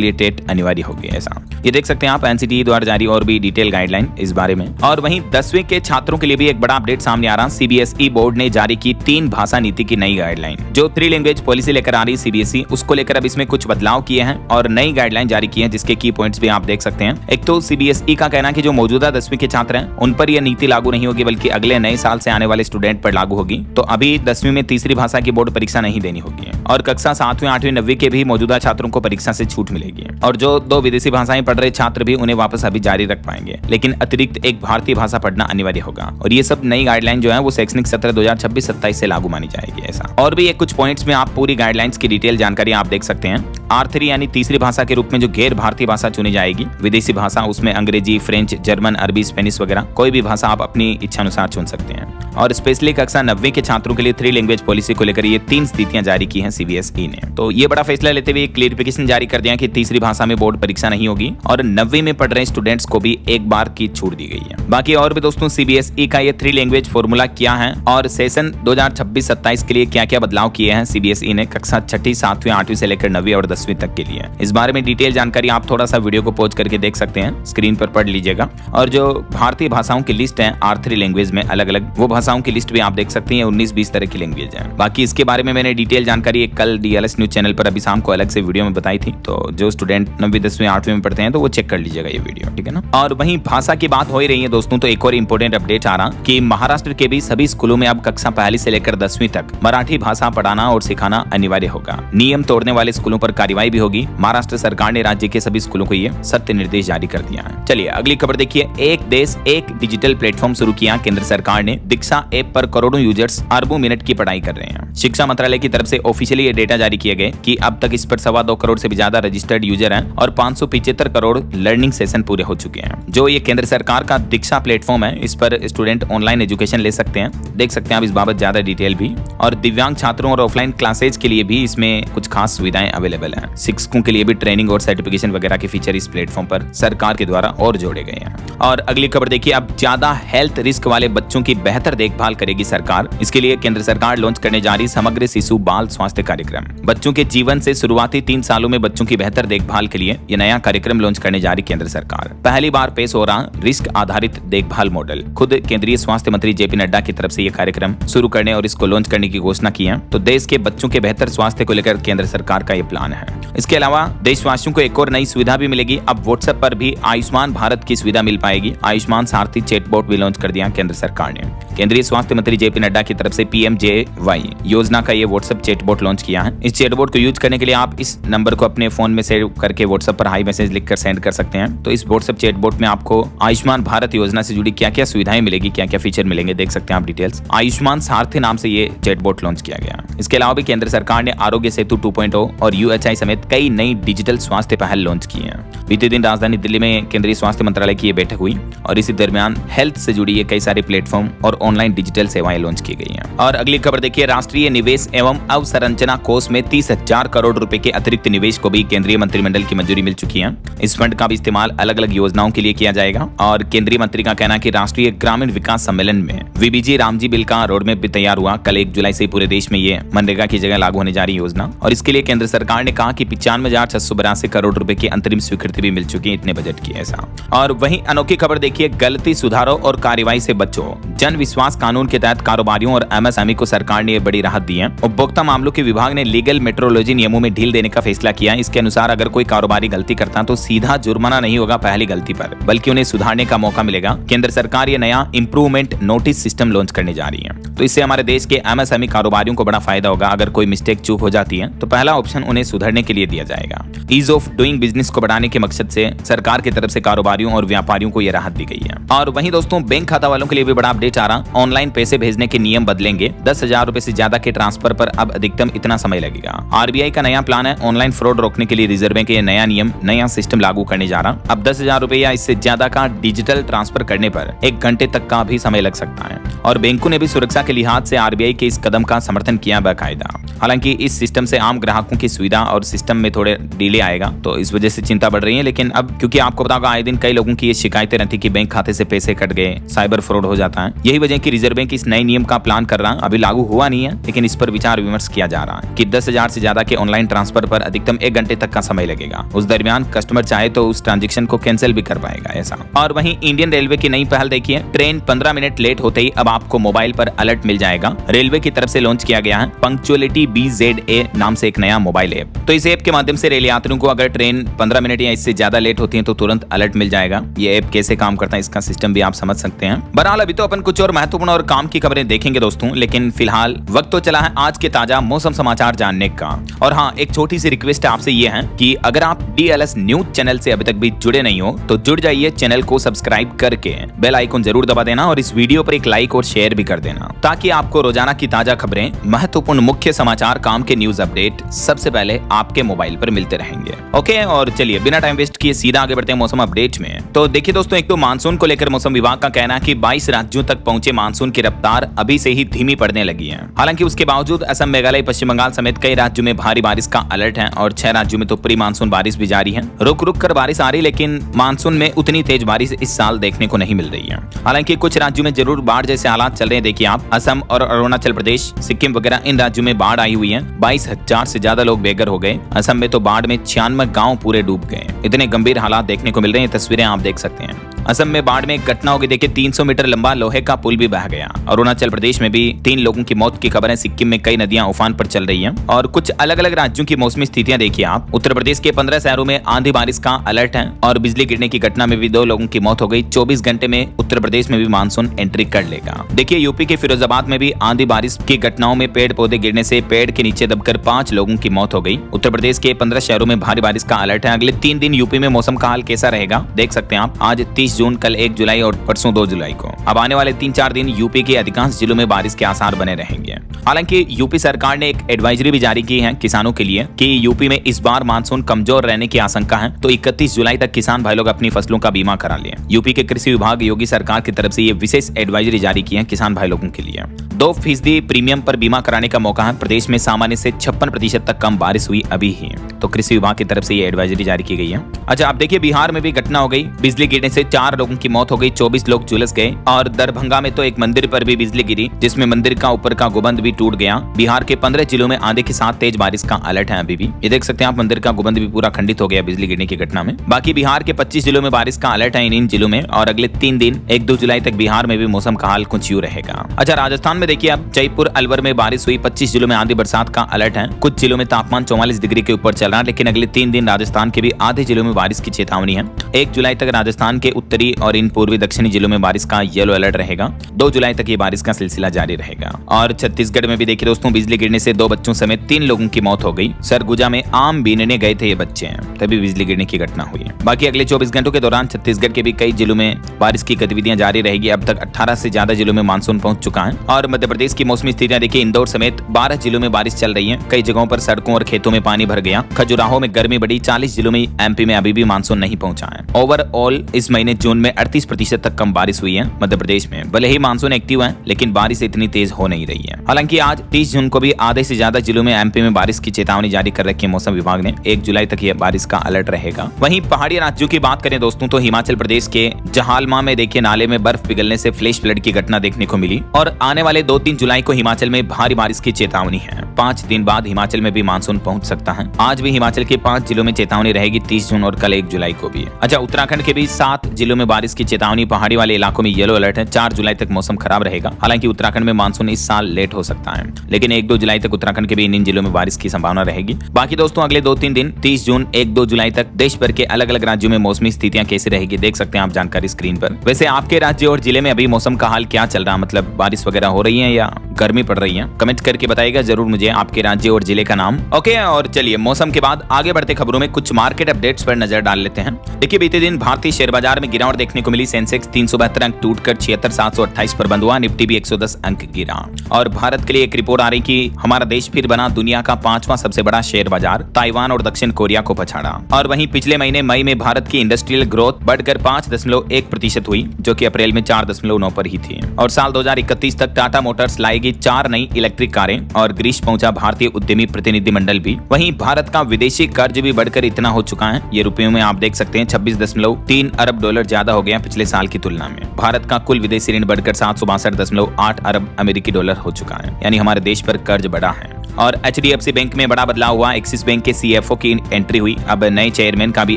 लिए टेट अनिवार्य होगी। ऐसा ये देख सकते हैं आप एनसीटीई द्वारा जारी और भी डिटेल गाइडलाइन इस बारे में। और वहीं 10वीं के छात्रों के लिए भी एक बड़ा अपडेट सामने आ रहा। सीबीएसई बोर्ड ने जारी की 3 भाषा नीति की नई गाइडलाइन। जो 3 लैंग्वेज पॉलिसी लेकर आ रही सीबीएसई, उसको लेकर अब इसमें कुछ बदलाव किए हैं और नई गाइडलाइन जारी की है, जिसके की पॉइंट्स भी आप देख सकते हैं। एक तो सीबीएसई का कहना है कि जो मौजूदा 10वीं के छात्र हैं उन पर यह नीति लागू नहीं होगी, बल्कि अगले नए साल से आने वाले स्टूडेंट पर लागू होगी। तो अभी 10वीं में तीसरी भाषा की बोर्ड परीक्षा नहीं देनी होगी और कक्षा 7वीं 8वीं 9वीं के भी मौजूदा छात्रों को परीक्षा से छूट मिलेगी। और जो 2 विदेशी भाषाएं पढ़ रहे छात्र भी उन्हें वापस अभी जारी रख पाएंगे, लेकिन अतिरिक्त एक भारतीय भाषा पढ़ना अनिवार्य होगा। और ये सब नई गाइडलाइन जो है वो शैक्षणिक सत्र 2026-27 से लागू मानी जाएगी। ऐसा और भी एक कुछ पॉइंट्स में आप पूरी गाइडलाइंस की डिटेल जानकारी आप देख सकते हैं। R3 यानी तीसरी भाषा के रूप में जो गैर भारतीय भाषा चुनी जाएगी, विदेशी भाषा, उसमें अंग्रेजी, फ्रेंच, जर्मन, अरबी, स्पेनिश वगैरह कोई भी भाषा आप अपनी इच्छा अनुसार चुन सकते हैं। और स्पेशली कक्षा 9वीं के छात्रों के लिए 3 लैंग्वेज पॉलिसी को लेकर ये 3 स्थितियां जारी की हैं सीबीएसई ने। तो ये बड़ा फैसला लेते हुए एक क्लियरिफिकेशन जारी कर दिया कि तीसरी भाषा में बोर्ड परीक्षा नहीं होगी और 9वीं में पढ़ रहे स्टूडेंट्स को भी एक बार की छूट दी गई है। बाकी और भी दोस्तों सीबीएसई का ये 3 लैंग्वेज फॉर्मूला क्या है और सेशन 2026-27 के लिए क्या क्या बदलाव किए हैं सीबीएसई ने कक्षा 6ठी, 7वीं, 8वीं से लेकर 9वीं और 10वीं तक के लिए। इस बारे में डिटेल जानकारी आप थोड़ा सा वीडियो को पॉज करके देख सकते हैं, स्क्रीन पर पढ़ लीजिएगा। और जो भारतीय भाषाओं की लिस्ट है R3 लैंग्वेज में अलग अलग, वो भाषाओं की लिस्ट भी आप देख सकते हैं। 19-20 तरह की लैंग्वेज है। बाकी इसके बारे में मैंने डिटेल जानकारी एक कल DLS न्यूज चैनल पर अभी शाम को अलग से वीडियो में बताई थी, तो जो स्टूडेंट 9वीं, 10वीं, 8वीं में पढ़ते हैं तो वो चेक कर लीजिएगा ये वीडियो, ठीक है ना। और वहीं भाषा की बात हो ही रही है दोस्तों, तो एक और इंपॉर्टेंट अपडेट आ रहा कि महाराष्ट्र के भी सभी स्कूलों में अब कक्षा 1 से लेकर 10वीं तक मराठी भाषा पढ़ाना और सिखाना अनिवार्य होगा। नियम तोड़ने वाले स्कूलों पर कार्रवाई भी होगी। महाराष्ट्र सरकार ने राज्य के सभी स्कूलों को ये सख्त निर्देश जारी कर दिया है। चलिए अगली खबर देखिए। एक देश एक डिजिटल प्लेटफॉर्म शुरू किया केंद्र सरकार ने। दीक्षा ऐप पर करोड़ों यूजर्स अरबों मिनट की पढ़ाई कर रहे हैं। शिक्षा मंत्रालय की तरफ से ऑफिशियली ये डेटा जारी किए गए कि अब तक इस पर 2.25 करोड़ से भी ज्यादा रजिस्टर्ड यूजर हैं और 575 करोड़ लर्निंग सेशन पूरे हो चुके हैं। जो ये केंद्र सरकार का दीक्षा प्लेटफॉर्म है, इस पर स्टूडेंट ऑनलाइन एजुकेशन ले सकते हैं। देख सकते हैं आप इस बाबत ज्यादा डिटेल भी। और दिव्यांग छात्रों और ऑफलाइन क्लासेज के लिए भी इसमें कुछ खास सुविधाएं अवेलेबल हैं। शिक्षकों के लिए भी ट्रेनिंग और सर्टिफिकेशन वगैरह के फीचर इस प्लेटफॉर्म पर सरकार के द्वारा और जोड़े गए हैं। और अगली खबर देखिए। अब ज्यादा हेल्थ रिस्क वाले बच्चों की बेहतर देखभाल करेगी सरकार। इसके लिए केंद्र सरकार लॉन्च करने जा रही समग्र शिशु बाल स्वास्थ्य कार्यक्रम। बच्चों के जीवन से शुरुआती 3 सालों में बच्चों की बेहतर देखभाल के लिए ये नया कार्यक्रम लॉन्च करने जा रही केंद्र सरकार। पहली बार पेश हो रहा रिस्क आधारित देखभाल मॉडल। खुद केंद्रीय स्वास्थ्य मंत्री JP नड्डा की तरफ से ये कार्यक्रम शुरू करने और इसको लॉन्च करने की घोषणा की है। तो देश के बच्चों के बेहतर स्वास्थ्य को लेकर केंद्र सरकार का ये प्लान है। इसके अलावा देशवासियों को एक और नई सुविधा भी मिलेगी। अब व्हाट्सएप पर भी आयुष्मान भारत की सुविधा मिल पाएगी। आयुष्मान सारथी चैटबॉट भी लॉन्च कर दिया केंद्र सरकार ने। केंद्रीय स्वास्थ्य मंत्री JP नड्डा की तरफ से PMJY योजना का ये व्हाट्सएप चैटबॉट लॉन्च किया है। इस चैटबॉट को यूज करने के लिए आप इस नंबर को अपने फोन में सेव करके व्हाट्सएप पर हाई मैसेज लिखकर सेंड कर सकते हैं। तो इस व्हाट्सएप चैटबॉट में आपको आयुष्मान भारत योजना से जुड़ी क्या क्या सुविधाएं मिलेगी, क्या क्या फीचर मिलेंगे, देख सकते हैं आप डिटेल्स। आयुष्मान सारथी नाम से ये चैटबॉट लॉन्च किया गया। इसके अलावा भी केंद्र सरकार ने आरोग्य सेतु 2.0 और UHI समेत कई नई डिजिटल स्वास्थ्य पहल लॉन्च की है। बीते दिन राजधानी दिल्ली में केंद्रीय स्वास्थ्य मंत्रालय की ये बैठक हुई और इसी दरमियान हेल्थ से जुड़ी ये कई सारे प्लेटफॉर्म और ऑनलाइन डिजिटल सेवाएं लॉन्च की गई हैं। और अगली खबर देखिए। राष्ट्रीय निवेश एवं अवसंरचना कोष में 30,000 करोड़ रुपए के अतिरिक्त निवेश को भी केंद्रीय मंत्रिमंडल की मंजूरी मिल चुकी है। इस फंड का भी इस्तेमाल अलग अलग योजनाओं के लिए किया जाएगा। और केंद्रीय मंत्री का कहना है कि राष्ट्रीय ग्रामीण विकास सम्मेलन में VBG रामजी बिल का रोडमैप भी तैयार हुआ। कल 1 जुलाई से पूरे देश में ये मनरेगा की जगह लागू होने जा रही योजना। और इसके लिए केंद्र सरकार ने कहा कि 95,682 करोड़ रुपए की अंतरिम स्वीकृति भी मिल चुकी है इतने बजट की। ऐसा और वहीं अनोखी खबर देखिए। गलती सुधारो और कार्रवाई से बचो। जन विश्वास कानून के तहत कारोबारियों और MSME को सरकार ने बड़ी राहत दी है। उपभोक्ता मामलों के विभाग ने लीगल मेट्रोलॉजी नियमों में ढील देने का फैसला किया। इसके अनुसार अगर कोई कारोबारी गलती करता तो सीधा जुर्माना नहीं होगा पहली गलती पर, बल्कि उन्हें सुधारने का मौका मिलेगा। केंद्र सरकार ये नया इंप्रूवमेंट नोटिस सिस्टम लॉन्च करने जा रही है। तो इससे हमारे देश के MSME कारोबारियों को बड़ा फायदा होगा। अगर कोई मिस्टेक चूक हो जाती है तो पहला ऑप्शन उन्हें सुधरने के लिए दिया जाएगा। ईज ऑफ डूइंग बिजनेस को बढ़ाने के मकसद से सरकार की तरफ से कारोबारियों और व्यापारियों को यह राहत दी गई है। और वहीं दोस्तों बैंक खाता वालों के लिए भी बड़ा अपडेट आ रहा। ऑनलाइन पैसे भेजने के नियम बदलेंगे। 10,000 रुपए से ज्यादा के ट्रांसफर पर अब अधिकतम इतना समय लगेगा। आरबीआई का नया प्लान है, ऑनलाइन फ्रॉड रोकने के लिए रिजर्व बैंक ये नया नियम, नया सिस्टम लागू करने जा रहा। अब 10,000 रुपए या इससे ज्यादा का डिजिटल ट्रांसफर करने पर 1 घंटे तक का भी समय लग सकता है। और बैंकों ने भी सुरक्षा के लिहाज से आरबीआई के इस कदम का समर्थन किया बाकायदा। हालांकि इस सिस्टम से आम ग्राहकों की सुविधा और सिस्टम में थोड़े डिले आएगा, तो इस वजह से चिंता बढ़ रही है। लेकिन अब क्योंकि आपको पता होगा आए दिन कई लोगों की ये शिकायतें रहती कि बैंक खाते से पैसे कट गए, साइबर फ्रॉड हो जाता है। यही वजह कि रिजर्व बैंक इस नए नियम का प्लान कर रहा है। अभी लागू हुआ नहीं है, लेकिन इस पर विचार विमर्श किया जा रहा है कि 10,000 से ज्यादा के ऑनलाइन ट्रांसफर पर अधिकतम 1 घंटे तक का समय लगेगा। उस दरमियान कस्टमर चाहे तो उस ट्रांजेक्शन को कैंसिल भी कर पाएगा ऐसा। और वहीं इंडियन रेलवे की नई पहल देखिए, ट्रेन 15 मिनट लेट होते ही अब आपको मोबाइल पर अलर्ट मिल जाएगा। रेलवे की तरफ से लॉन्च किया गया है पंक्चुअलिटी BZA नाम से एक नया मोबाइल ऐप। तो इस ऐप के माध्यम से रेल यात्रियों को अगर ट्रेन 15 मिनट या इससे ज्यादा लेट होती है तो तुरंत अलर्ट मिल जाएगा। ये ऐप कैसे काम करता है, इसका सिस्टम भी आप समझ सकते हैं। बहरहाल अभी तो अपन कुछ और महत्वपूर्ण और काम की खबरें देखेंगे दोस्तों, लेकिन फिलहाल वक्त तो चला है आज के ताजा मौसम समाचार जानने का। और हाँ, एक छोटी सी रिक्वेस्ट आपसे ये है कि अगर आप DLS न्यूज चैनल से अभी तक भी जुड़े नहीं हो तो जुड़ जाइए, चैनल को सब्सक्राइब करके बेल आइकन जरूर दबा देना और इस वीडियो पर एक लाइक और शेयर भी कर देना, ताकि आपको रोजाना की ताजा खबरें, महत्वपूर्ण मुख्य समाचार, काम के न्यूज अपडेट सबसे पहले आपके मोबाइल पर मिलते रहेंगे। ओके, और चलिए बिना टाइम वेस्ट किए सीधा आगे बढ़ते हैं मौसम अपडेट में। तो देखिए दोस्तों, एक तो मानसून को लेकर मौसम विभाग का कहना है कि 22 राज्यों तक पहुंचे मानसून की रफ्तार अभी से ही धीमी पड़ने लगी है। हालांकि उसके बावजूद असम, मेघालय, पश्चिम बंगाल समेत कई राज्यों में भारी बारिश का अलर्ट है और 6 राज्यों में तो प्री मानसून बारिश भी जारी है। रुक रुक कर बारिश आ रही, लेकिन मानसून में उतनी तेज बारिश इस साल देखने को नहीं मिल रही है। हालांकि कुछ राज्यों में जरूर बाढ़ जैसे हालात चल रहे हैं। देखिए आप, असम और अरुणाचल प्रदेश, सिक्किम वगैरह इन राज्यों में बाढ़ आई हुई है। 22,000 से ज्यादा लोग बेघर हो गए। असम में तो बाढ़ में 96 गाँव पूरे डूब गए। इतने गंभीर हालात देखने को मिल रहे हैं, तस्वीरें आप देख सकते हैं। असम में बाढ़ में एक घटना हो गई, देखिए 300 मीटर लंबा लोहे का पुल भी बह गया। अरुणाचल प्रदेश में भी 3 लोगों की मौत की खबर है। सिक्किम में कई नदियां उफान पर चल रही हैं। और कुछ अलग अलग राज्यों की मौसमी स्थितियां देखिए आप। उत्तर प्रदेश के 15 शहरों में आंधी बारिश का अलर्ट है और बिजली गिरने की घटना में भी 2 लोगों की मौत हो गई। 24 घंटे में उत्तर प्रदेश में भी मानसून एंट्री कर लेगा। देखिए यूपी के फिरोजाबाद में भी आंधी बारिश की घटनाओं में पेड़ पौधे गिरने से पेड़ के नीचे दबकर 5 लोगों की मौत हो गई। उत्तर प्रदेश के 15 शहरों में भारी बारिश का अलर्ट है। अगले 3 दिन यूपी में मौसम का हाल कैसा रहेगा देख सकते हैं आप। आज 30 जून, कल 1 जुलाई और परसों 2 जुलाई को। अब आने वाले 3-4 दिन यूपी के अधिकांश जिलों में बारिश के आसार बने रहेंगे। हालांकि यूपी सरकार ने एक एडवाइजरी भी जारी की है किसानों के लिए कि यूपी में इस बार मानसून कमजोर रहने की आशंका है, तो 31 जुलाई तक किसान भाई लोग अपनी फसलों का बीमा करा लें। यूपी के कृषि विभाग योगी सरकार की तरफ से ये विशेष एडवाइजरी जारी की है किसान भाई लोगों के लिए। 2% प्रीमियम पर बीमा कराने का मौका है। प्रदेश में सामान्य से 56% तक कम बारिश हुई अभी ही, तो कृषि विभाग की तरफ से ये एडवाइजरी जारी की गई है। अच्छा, आप देखिए बिहार में भी घटना हो गई। बिजली गिरने से 4 लोगों की मौत हो गई, 24 लोग झुलस गए। और दरभंगा में तो एक मंदिर पर भी बिजली गिरी, जिसमें मंदिर का ऊपर का गुंबद भी टूट गया। बिहार के 15 जिलों में आंधी के साथ तेज बारिश का अलर्ट है। अभी भी ये देख सकते हैं आप, मंदिर का गुंबद भी पूरा खंडित हो गया बिजली गिरने की घटना में। बाकी बिहार के 25 जिलों में बारिश का अलर्ट है इन जिलों में। और अगले 3 दिन 1-2 जुलाई तक बिहार में भी मौसम का हाल कुछ यूं रहेगा। अच्छा, राजस्थान में देखिए आप, जयपुर, अलवर में बारिश हुई। 25 जिलों में आंधी बरसात का अलर्ट है। कुछ जिलों में तापमान 44 डिग्री के ऊपर चल रहा है। लेकिन अगले 3 दिन राजस्थान के भी आधे जिलों में बारिश की चेतावनी है। 1 जुलाई तक राजस्थान के उत्तरी और इन पूर्वी दक्षिणी जिलों में बारिश का येलो अलर्ट रहेगा। 2 जुलाई तक ये बारिश का सिलसिला जारी रहेगा। और छत्तीसगढ़ में भी देखिए दोस्तों, बिजली गिरने से 2 बच्चों समेत 3 लोगों की मौत हो गई। सरगुजा में आम बीनने गए थे ये बच्चे, तभी बिजली गिरने की घटना हुई। बाकी अगले 24 घंटों के दौरान छत्तीसगढ़ के भी कई जिलों में बारिश की गतिविधियां जारी रहेगी। अब तक 18 से ज्यादा जिलों में मानसून पहुंच चुका है। और मध्य प्रदेश की मौसमी स्थितियां देखिए, इंदौर समेत 12 जिलों में बारिश चल रही है। कई जगहों पर सड़कों और खेतों में पानी भर गया। खजुराहो में गर्मी बढ़ी। 40 जिलों में एमपी में अभी भी मानसून नहीं पहुंचा है। ओवरऑल इस महीने जून में 38% तक कम बारिश हुई है मध्य प्रदेश में। भले ही मानसून एक्टिव है, लेकिन बारिश इतनी तेज हो नहीं रही है। हालांकि आज 30 जून को भी आधे से ज्यादा जिलों में एमपी में बारिश की चेतावनी जारी कर रखी है मौसम विभाग ने। 1 जुलाई तक यह बारिश का अलर्ट रहेगा। वहीं पहाड़ी राज्यों की बात करें दोस्तों, तो हिमाचल प्रदेश के जहालमा में देखिए, नाले में बर्फ पिघलने से फ्लैश फ्लड की घटना देखने को मिली। और आने वाले 2-3 जुलाई को हिमाचल में भारी बारिश की चेतावनी है। 5 दिन बाद हिमाचल में भी मानसून पहुंच सकता है। आज भी हिमाचल के 5 जिलों में चेतावनी रहेगी, 30 जून और कल 1 जुलाई को भी। अच्छा, उत्तराखंड के भी 7 जिलों में बारिश की चेतावनी। पहाड़ी वाले इलाकों में येलो अलर्ट है। 4 जुलाई तक मौसम खराब रहेगा। हालांकि उत्तराखंड में मानसून इस साल लेट हो सकता है, लेकिन 1-2 जुलाई तक उत्तराखंड के भी इन जिलों में बारिश की संभावना रहेगी। बाकी दोस्तों, अगले 2-3 दिन 30 जून 1-2 जुलाई तक देश भर के अलग अलग राज्यों में मौसमी स्थितियां कैसी रहेगी देख सकते हैं आप जानकारी स्क्रीन पर। वैसे आपके राज्य और जिले में अभी मौसम का हाल क्या चल रहा है, मतलब बारिश वगैरह हो रही है या गर्मी पड़ रही है? कमेंट करके बताइएगा जरूर मुझे आपके राज्य और जिले का नाम। ओके, और चलिए मौसम के बाद आगे बढ़ते खबरों में कुछ मार्केट अपडेट्स पर नजर डाल लेते हैं। देखिए, बीते दिन भारतीय शेयर बाजार में गिरावट देखने को मिली। सेंसेक्स 372 अंक टूटकर 76,728 पर बंद हुआ। निफ्टी भी 110 अंक गिरा। और भारत के लिए एक रिपोर्ट आ रही कि हमारा देश फिर बना दुनिया का 5वां सबसे बड़ा शेयर बाजार, ताइवान और दक्षिण कोरिया को पछाड़ा। और वहीं पिछले महीने मई में भारत की इंडस्ट्रियल ग्रोथ बढ़कर 5.1% हुई, जो कि अप्रैल में 4.9 पर ही थी। और साल 2031 तक टाटा मोटर्स लाएगी 4 नई इलेक्ट्रिक कारें। और ग्रीस पहुंचा भारतीय उद्यमी प्रतिनिधिमंडल भी। वहीं भारत का विदेशी कर्ज भी बढ़कर इतना हो चुका है, ये रुपयों में आप देख सकते हैं 26.3 अरब डॉलर ज्यादा हो गया पिछले साल की तुलना में। भारत का कुल विदेशी ऋण बढ़कर 762.8 अरब अमेरिकी डॉलर हो चुका है, यानी हमारे देश पर कर्ज बढ़ा है। और HDFC बैंक में बड़ा बदलाव हुआ। एक्सिस बैंक के CFO की एंट्री हुई। अब नए चेयरमैन का भी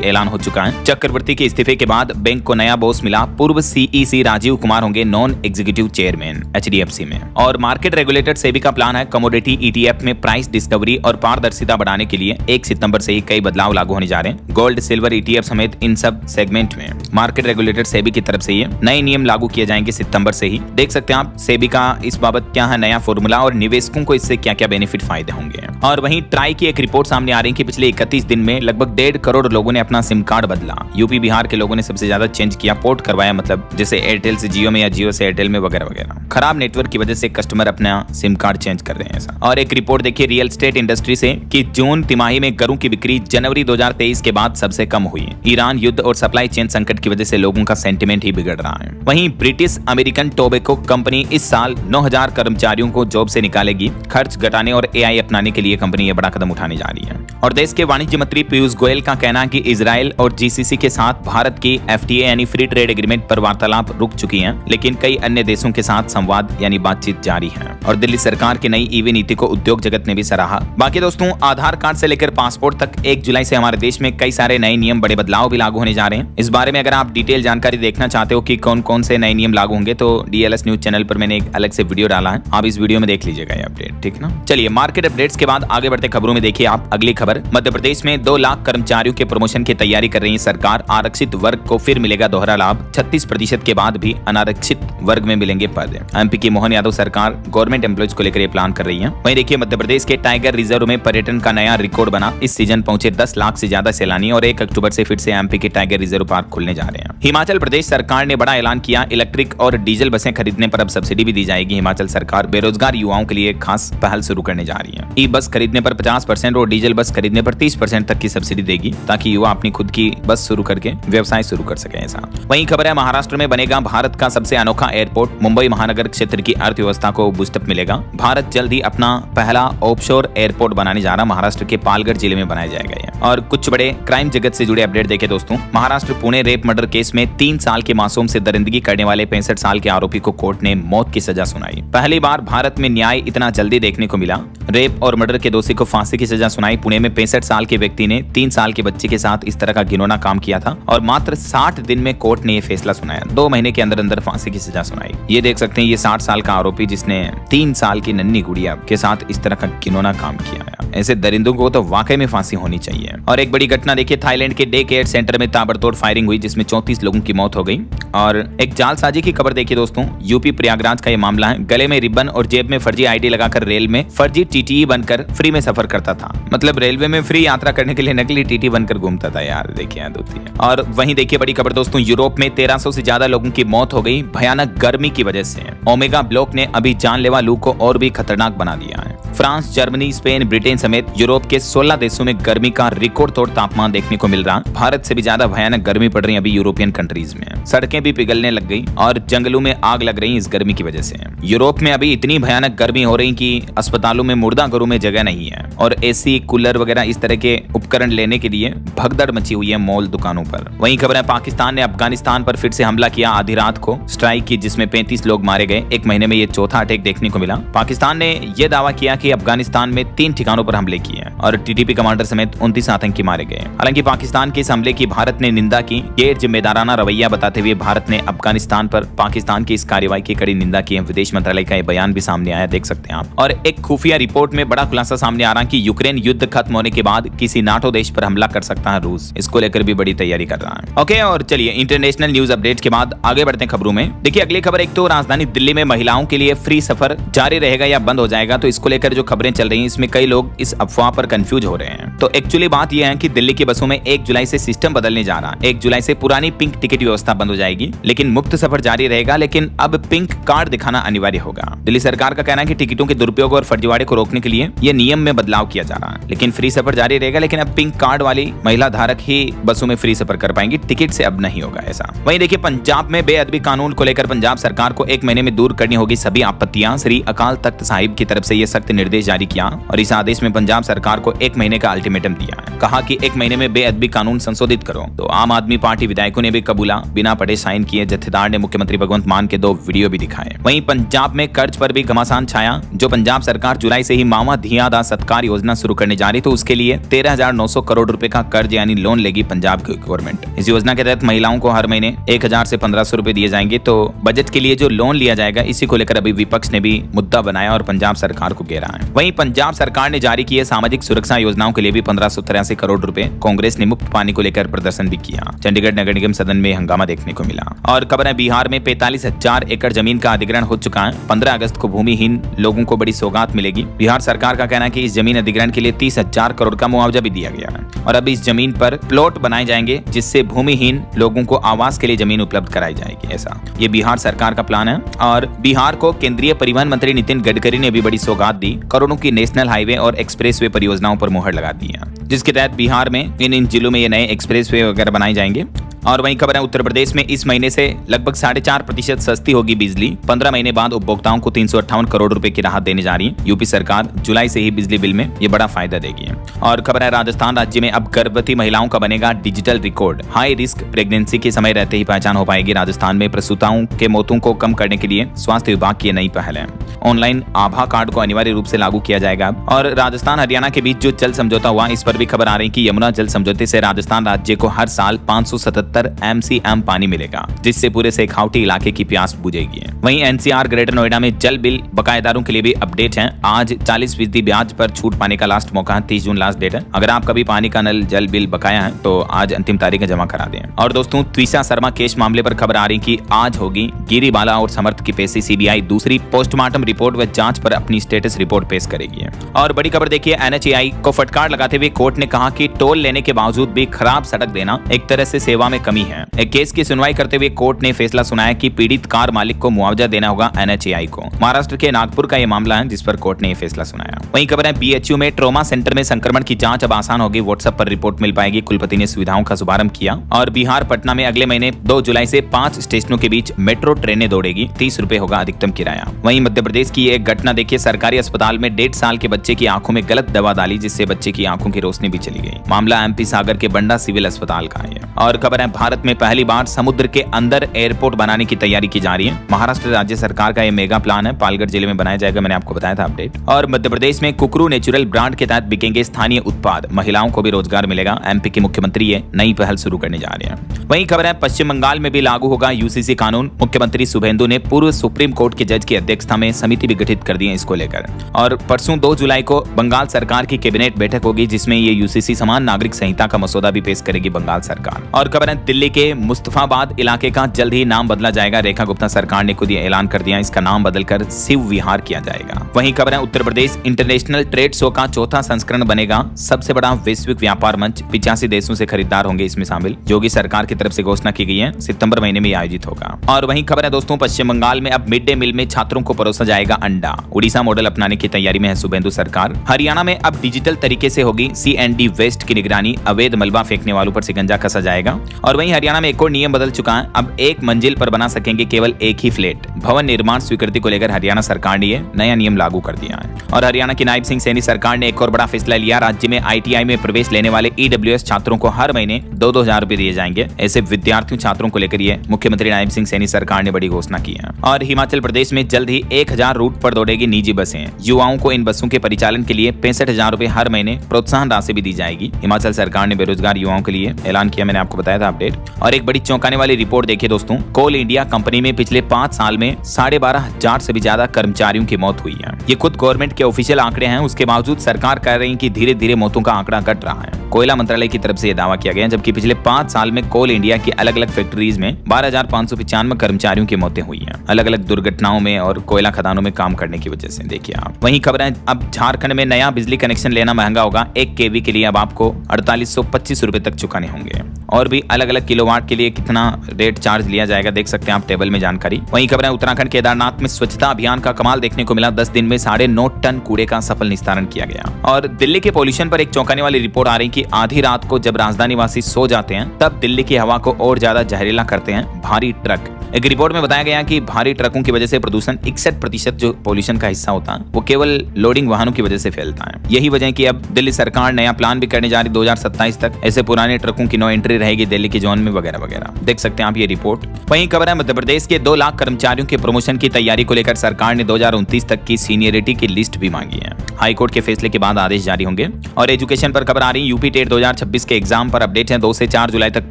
ऐलान हो चुका है। चक्रवर्ती के इस्तीफे के बाद बैंक को नया बॉस मिला। पूर्व CEC राजीव कुमार होंगे नॉन एग्जीक्यूटिव चेयरमैन HDFC में। और मार्केट रेगुलेटर सेबी का प्लान है कमोडिटी ETF में प्राइस डिस्कवरी और पारदर्शिता बढ़ाने के लिए 1 सितंबर से ही कई बदलाव लागू होने जा रहे हैं। गोल्ड, सिल्वर ETF समेत इन सब सेगमेंट में मार्केट रेगुलेटर सेबी की तरफ से ये नए नियम लागू किए जाएंगे सितंबर से ही। देख सकते हैं आप सेबी का इस बाबत क्या है नया फॉर्मूला और निवेशकों को इससे क्या क्या बेनिफिट फायदे होंगे। और वहीं ट्राई की एक रिपोर्ट सामने आ रही है कि पिछले 31 दिन में लगभग 1.5 करोड़ लोगों ने अपना सिम कार्ड बदला। यूपी बिहार के लोगों ने सबसे ज्यादा चेंज किया, पोर्ट करवाया, मतलब जैसे एयरटेल से जियो में या जियो से एयरटेल में वगैरह वगैरह। खराब नेटवर्क की वजह से कस्टमर अपना सिम कार्ड चेंज कर रहे हैं ऐसा। और एक रिपोर्ट देखिए रियल एस्टेट इंडस्ट्री से कि जून तिमाही में घरों की बिक्री जनवरी 2023 के बाद सबसे कम हुई। ईरान युद्ध और सप्लाई चेन संकट की वजह से लोगों का सेंटिमेंट ही बिगड़ रहा है। वहीं ब्रिटिश अमेरिकन टोबैको कंपनी इस साल 9,000 कर्मचारियों को जॉब से निकालेगी। खर्च घटाने और AI अपनाने के लिए कंपनी ये बड़ा कदम उठाने जा रही है। और देश के वाणिज्य मंत्री पीयूष गोयल का कहना है कि इजराइल और GCC के साथ भारत की FTA यानी फ्री ट्रेड एग्रीमेंट पर वार्तालाप रुक चुकी हैं, लेकिन कई अन्य देशों के साथ संवाद यानी बातचीत जारी है। और दिल्ली सरकार की नई EV नीति को उद्योग जगत ने भी सराहा। बाकी दोस्तों, आधार कार्ड से लेकर पासपोर्ट तक 1 जुलाई से हमारे देश में कई सारे नए नियम, बड़े बदलाव भी लागू होने जा रहे हैं। इस बारे में अगर आप डिटेल जानकारी देखना चाहते हो कि कौन कौन से नए नियम लागू होंगे तो DLS न्यूज चैनल पर मैंने एक अलग से वीडियो डाला है, आप इस वीडियो में देख लीजिएगा ये अपडेट, ठीक है ना। चलिए मार्केट अपडेट्स के बाद आगे बढ़ते खबरों में देखिए आप अगली खबर। मध्य प्रदेश में 2 लाख कर्मचारियों के प्रमोशन की तैयारी कर रही है सरकार। आरक्षित वर्ग को फिर मिलेगा दोहरा लाभ। 36% के बाद भी अनारक्षित वर्ग में मिलेंगे पद। MP की मोहन यादव सरकार गवर्नमेंट एम्प्लॉयज को लेकर ये प्लान कर रही है। वहीं देखिए मध्य प्रदेश के टाइगर रिजर्व में पर्यटन का नया रिकॉर्ड बना। इस सीजन पहुंचे 10 लाख से ज्यादा सैलानी और 1 अक्टूबर से फिर से MP के टाइगर रिजर्व पार्क खुलने जा रहे हैं। हिमाचल प्रदेश सरकार ने बड़ा ऐलान किया। इलेक्ट्रिक और डीजल बसें खरीदने पर अब सब्सिडी भी दी जाएगी। हिमाचल सरकार बेरोजगार युवाओं के लिए खास पहल शुरू करने जा रही है। ई बस खरीदने पर 50% और डीजल बस खरीदने पर 30% तक की सब्सिडी देगी, ताकि युवा अपनी खुद की बस शुरू करके व्यवसाय शुरू कर सके ऐसा। वहीं खबर है महाराष्ट्र में बनेगा भारत का सबसे अनोखा एयरपोर्ट। मुंबई महानगर क्षेत्र की अर्थव्यवस्था को बूस्टअप मिलेगा। भारत जल्द ही अपना पहला ऑफशोर एयरपोर्ट बनाने जा रहा। महाराष्ट्र के पालघर जिले में बनाया जाएगा। और कुछ बड़े क्राइम जगत से जुड़े अपडेट देखे दोस्तों। Maharashtra Pune rape murder case में 3 साल के मासूम से दरिंदगी करने वाले 65 साल के आरोपी को कोर्ट ने मौत की सजा सुनाई। पहली बार भारत में न्याय इतना जल्दी देखने को मिला। रेप और मर्डर के दोषी को फांसी की सजा सुनाई। पुणे में 65 साल के व्यक्ति ने 3 साल के बच्चे के साथ इस तरह का घिनौना काम किया था और मात्र 60 दिन में कोर्ट ने यह फैसला सुनाया। 2 महीने के अंदर अंदर फांसी की सजा सुनाई। ये देख सकते हैं ये 60 साल का आरोपी जिसने 3 साल की नन्ही गुड़िया के साथ इस तरह का घिनौना काम किया है। ऐसे दरिंदों को तो वाकई में फांसी होनी चाहिए। और एक बड़ी घटना देखिए, थाईलैंड के डे केयर सेंटर में ताबड़तोड़ फायरिंग हुई जिसमें 34 लोगों की मौत हो गई। और एक जालसाजी की खबर देखिए दोस्तों। यूपी प्रयागराज का ये मामला है। गले में रिबन और जेब में फर्जी ID लगाकर रेल में फर्जी TTE बनकर फ्री में सफर करता था। मतलब रेलवे में फ्री यात्रा करने के लिए नकली TT बनकर घूमता था यार, देखिए याद होती है। और वहीं देखिए बड़ी खबर दोस्तों, यूरोप में 1300 से ज्यादा लोगों की मौत हो गई भयानक गर्मी की वजह से। ओमेगा ब्लॉक ने अभी जानलेवा लू को और भी खतरनाक बना दिया है। फ्रांस, जर्मनी, स्पेन, ब्रिटेन समेत यूरोप के 16 देशों में गर्मी का रिकॉर्ड तोड़ तापमान देखने को मिल रहा। भारत से भी ज्यादा भयानक गर्मी पड़ रही है अभी यूरोपियन कंट्रीज में। सड़कें भी पिघलने लग गई और जंगलों में आग लग रही इस गर्मी की वजह से। यूरोप में अभी इतनी भयानक गर्मी हो रही कि अस्पतालों में मुर्दा घरों में जगह नहीं है और AC, कूलर वगैरह इस तरह के उपकरण लेने के लिए भगदड़ मची हुई है मॉल दुकानों पर। वहीं खबर है पाकिस्तान ने अफगानिस्तान पर फिर से हमला किया। आधी रात को स्ट्राइक की जिसमें 35 लोग मारे गए। 1 महीने में ये चौथा अटैक देखने को मिला। पाकिस्तान ने यह दावा किया कि अफगानिस्तान में 3 ठिकानों पर हमले किए और TTP कमांडर समेत 29 आतंकी मारे गए। हालांकि पाकिस्तान के इस हमले की भारत ने निंदा की। गैर जिम्मेदाराना रवैया बताते लगाते हुए भारत ने अफगानिस्तान पर पाकिस्तान की इस कार्रवाई की कड़ी निंदा की है। विदेश मंत्रालय का यह बयान भी सामने आया, देख सकते हैं आप। और एक खुफिया रिपोर्ट में बड़ा खुलासा सामने आ रहा है कि यूक्रेन युद्ध खत्म होने के बाद किसी नाटो देश पर हमला कर सकता है रूस। इसको लेकर भी बड़ी तैयारी कर रहा है। ओके, और चलिए इंटरनेशनल न्यूज अपडेट के बाद आगे बढ़ते हैं खबरों में। देखिए अगली खबर, एक तो राजधानी दिल्ली में महिलाओं के लिए फ्री सफर जारी रहेगा या बंद हो जाएगा, तो इसको लेकर जो खबरें चल रही हैं इसमें कई लोग इस अफवाह पर कंफ्यूज हो रहे हैं। तो एक्चुअली बात यह है कि दिल्ली की बसों में 1 जुलाई से सिस्टम बदलने जा रहा है। 1 जुलाई से पुरानी पिंक टिकट व्यवस्था बंद हो जाएगी, लेकिन मुफ्त सफर जारी रहेगा, लेकिन अब पिंक कार्ड दिखाना अनिवार्य होगा। दिल्ली सरकार का कहना है कि टिकटों के दुरुपयोग और फर्जीवाड़े को रोकने के लिए यह नियम में बदलाव किया जा रहा है। लेकिन फ्री सफर जारी रहेगा, लेकिन अब पिंक कार्ड वाली महिला धारक ही बसों में फ्री सफर कर पाएंगी, टिकट से अब नहीं होगा ऐसा। वहीं देखिए पंजाब में बेअदबी कानून को लेकर पंजाब सरकार को 1 महीने में दूर करनी होगी सभी आपत्तियां। श्री अकाल तख्त साहिब की तरफ से यह सख्त निर्देश जारी किया और इस आदेश में पंजाब सरकार को 1 महीने का अल्टीमेटम दिया है। कहा कि 1 महीने में बेअदबी कानून संशोधित करो। तो आम आदमी पार्टी विधायकों ने भी कबूला, बिना पढ़े साइन किए। जत्थेदार ने मुख्यमंत्री भगवंत मान के 2 वीडियो भी दिखाए। वहीं पंजाब में कर्ज पर भी घमासान छाया। जो पंजाब सरकार जुलाई से ही मामा धिया दा सत्कार योजना शुरू करने जा रही, तो उसके लिए 13,900 करोड़ रुपए का कर्ज यानी लोन लेगी पंजाब की गवर्नमेंट। इस योजना के तहत महिलाओं को हर महीने 1,000 से 1,500 रुपए दिए जाएंगे। तो बजट के लिए जो लोन लिया जाएगा, इसी को लेकर अभी विपक्ष ने भी मुद्दा बनाया और पंजाब सरकार को घेरा है। वहीं पंजाब सरकार ने जारी किए सामाजिक सुरक्षा योजनाओं के लिए भी 1583 करोड़ रुपए। कांग्रेस ने मुफ्त पानी को लेकर प्रदर्शन भी किया। चंडीगढ़ नगर निगम सदन में हंगामा देखने को मिला। और खबर है बिहार में 45,000 एकड़ जमीन का अधिग्रहण हो चुका है। 15 अगस्त को भूमिहीन लोगों को बड़ी सौगात मिलेगी। बिहार सरकार का कहना है कि इस जमीन अधिग्रहण के लिए 30,000 करोड़ का मुआवजा भी दिया गया है और अब इस जमीन पर प्लॉट बनाए जाएंगे, जिससे भूमिहीन लोगों को आवास के लिए जमीन उपलब्ध कराई जाएगी। ऐसा ये बिहार सरकार का प्लान है। और बिहार को केंद्रीय परिवहन मंत्री नितिन गडकरी ने भी बड़ी सौगात दी। करोड़ों की नेशनल हाईवे और एक्सप्रेसवे परियोजनाओं पर मुहर लगा दी है, जिसके तहत बिहार में इन जिलों में ये नए एक्सप्रेसवे वगैरह बनाए जाएंगे। और वहीं खबर है उत्तर प्रदेश में इस महीने से लगभग 4.5% सस्ती होगी बिजली। 15 महीने बाद उपभोक्ताओं को 358 करोड़ रुपए की राहत देने जा रही है यूपी सरकार। जुलाई से ही बिजली बिल में ये बड़ा फायदा देगी। और खबर है राजस्थान राज्य में अब गर्भवती महिलाओं का बनेगा digital record. High risk pregnancy के समय रहते ही पहचान हो पाएगी। राजस्थान में प्रसूताओं के मौतों को कम करने के लिए स्वास्थ्य विभाग की नई पहल है। ऑनलाइन आभा कार्ड को अनिवार्य रूप से लागू किया जाएगा। और राजस्थान हरियाणा के बीच जो जल समझौता हुआ, इस पर भी खबर आ रही कि यमुना जल समझौते से राजस्थान राज्य को हर साल 577 MCM पानी मिलेगा, जिससे पूरे शेखावटी इलाके की प्यास बुझेगी। वहीं NCR ग्रेटर नोएडा में जल बिल बकायेदारों के लिए भी अपडेट है। आज 40% ब्याज पर छूट पाने का लास्ट मौका है। 30 जून लास्ट डेट है। अगर आप कभी पानी का नल जल बिल बकाया है तो आज अंतिम तारीख जमा करा दें। और दोस्तों त्विषा शर्मा केस मामले पर खबर आ रही कि आज होगी गिरिबाला और समर्थ की पेशी। CBI दूसरी पोस्टमार्टम रिपोर्ट व जांच पर अपनी स्टेटस रिपोर्ट पेश करेगी। और बड़ी खबर देखिए, NHAI को फटकार लगाते हुए कोर्ट ने कहा कि टोल लेने के बावजूद भी खराब सड़क देना एक तरह से सेवा में कमी है। एक केस की सुनवाई करते हुए कोर्ट ने फैसला सुनाया कि पीड़ित कार मालिक को मुआवजा देना होगा NHAI को। महाराष्ट्र के नागपुर का यह मामला है जिस पर कोर्ट ने यह फैसला सुनाया। वहीं खबर है BHU में ट्रॉमा सेंटर में संक्रमण की जांच अब आसान होगी। व्हाट्सएप पर रिपोर्ट मिल पाएगी। कुलपति ने सुविधाओं का शुभारंभ किया। और बिहार पटना में अगले महीने 2 जुलाई से 5 स्टेशनों के बीच मेट्रो ट्रेनें दौड़ेगी। 30 रुपए होगा अधिकतम किराया। वहीं मध्य प्रदेश की एक घटना देखिए, सरकारी अस्पताल में 1.5 साल के बच्चे की आंखों में गलत दवा डाली, जिससे बच्चे की आंखों की रोशनी भी चली गई। मामला MP सागर के बंडा सिविल अस्पताल का है। और खबर है भारत में पहली बार समुद्र के अंदर एयरपोर्ट बनाने की तैयारी की जा रही है। महाराष्ट्र राज्य सरकार का यह मेगा प्लान है। पालघर जिले में बनाया जाएगा, मैंने आपको बताया था अपडेट। और मध्य प्रदेश में कुकरू नेचुरल ब्रांड के तहत बिकेंगे स्थानीय उत्पाद। महिलाओं को भी रोजगार मिलेगा। MP के मुख्यमंत्री ये नई पहल शुरू करने जा रहे हैं। वहीं खबर है पश्चिम बंगाल में भी लागू होगा UCC कानून। मुख्यमंत्री शुभेंदु ने पूर्व सुप्रीम कोर्ट के जज की अध्यक्षता में समिति भी गठित कर दी है इसको लेकर। और परसों 2 जुलाई को बंगाल सरकार की कैबिनेट बैठक होगी, जिसमें ये UCC समान नागरिक संहिता का मसौदा भी पेश करेगी बंगाल सरकार। और खबर है दिल्ली के मुस्तफाबाद इलाके का जल्द ही नाम बदला जाएगा। रेखा गुप्ता सरकार ने खुद ऐलान कर दिया, इसका नाम बदलकर शिव विहार किया जाएगा। वहीं खबर है Uttar Pradesh international trade show का 4था संस्करण बनेगा सबसे बड़ा वैश्विक व्यापार मंच। 85 देशों से खरीदार होंगे इसमें शामिल। योगी सरकार की तरफ से घोषणा की गई है। सितंबर महीने में आयोजित होगा। और वहीं खबर है दोस्तों पश्चिम बंगाल में अब मिड डे मील में छात्रों को परोसा जाएगा अंडा। उड़ीसा मॉडल अपनाने की तैयारी में है शुभेंदु सरकार। हरियाणा में अब डिजिटल तरीके से होगी C&D वेस्ट की निगरानी। अवैध मलबा फेंकने वालों पर शिकंजा कसा जाएगा। और वहीं हरियाणा में एक और नियम बदल चुका है। अब एक मंजिल पर बना सकेंगे केवल एक ही फ्लैट। अपडेट, भवन निर्माण स्वीकृति को लेकर हरियाणा सरकार ने ये नया नियम लागू कर दिया है। और हरियाणा की नायब सिंह सैनी सरकार ने एक और बड़ा फैसला लिया। राज्य में ITI में प्रवेश लेने वाले EWS छात्रों को हर महीने 2-2 हजार रुपए दिए जाएंगे। ऐसे विद्यार्थियों छात्रों को लेकर ये मुख्यमंत्री नायब सिंह सैनी सरकार ने बड़ी घोषणा की है। और हिमाचल प्रदेश में जल्द ही 1000 रूट पर दौड़ेगी निजी बसें। युवाओं को इन बसों के परिचालन के लिए 65,000 रुपए हर महीने प्रोत्साहन राशि भी दी जाएगी। हिमाचल सरकार ने बेरोजगार युवाओं के लिए ऐलान किया, मैंने आपको बताया था अपडेट। और एक बड़ी चौंकाने वाली रिपोर्ट देखिए दोस्तों, कोल इंडिया कंपनी में पिछले 5 साल में 12,500 से भी ज्यादा कर्मचारियों की मौत हुई है। ये खुद गवर्नमेंट के ऑफिशियल आंकड़े हैं, उसके बावजूद सरकार कह रही है कि धीरे धीरे मौतों का आंकड़ा घट रहा है। कोयला मंत्रालय की तरफ से यह दावा किया गया, जबकि पिछले 5 साल में कोल इंडिया की अलग अलग फैक्ट्रीज में 12,595 कर्मचारियों की मौतें हुई हैं, अलग अलग दुर्घटनाओं में और कोयला खदानों में काम करने की वजह से। देखिए आप, वहीं खबर है अब झारखंड में नया बिजली कनेक्शन लेना महंगा होगा। 1 kV के लिए अब आपको 4825 रुपए तक चुकाने होंगे। और भी अलग अलग किलोवाट के लिए कितना रेट चार्ज लिया जाएगा देख सकते हैं आप टेबल में जानकारी। वहीं खबर है उत्तराखंड केदारनाथ में स्वच्छता अभियान का कमाल देखने को मिला। 10 दिन में 9.5 टन कूड़े का सफल निस्तारण किया गया। और दिल्ली के पोल्यूशन पर एक चौंकाने वाली रिपोर्ट आ रही कि आधी रात को जब राजधानी वासी सो जाते हैं तब दिल्ली की हवा को और ज्यादा जहरीला करते हैं भारी ट्रक। एक रिपोर्ट में बताया गया कि भारी ट्रकों की वजह से प्रदूषण 61% जो पोल्यूशन का हिस्सा होता है वो केवल लोडिंग वाहनों की वजह से फैलता है। यही वजह है कि अब दिल्ली सरकार नया प्लान भी करने जा रही 2027 तक। ऐसे पुराने ट्रकों की नो एंट्री रहेगी दिल्ली के जोन में वगैरह वगैरह। देख सकते हैं आप ये रिपोर्ट। वहीं खबर है मध्य प्रदेश के 2 लाख कर्मचारियों के प्रमोशन की तैयारी को लेकर सरकार ने 2029 तक की सीनियरिटी की लिस्ट भी मांगी है। हाईकोर्ट के फैसले के बाद आदेश जारी होंगे। और एजुकेशन पर खबर आ रही, यूपी टेट 2026 के एग्जाम पर अपडेट है। 2 से 4 जुलाई तक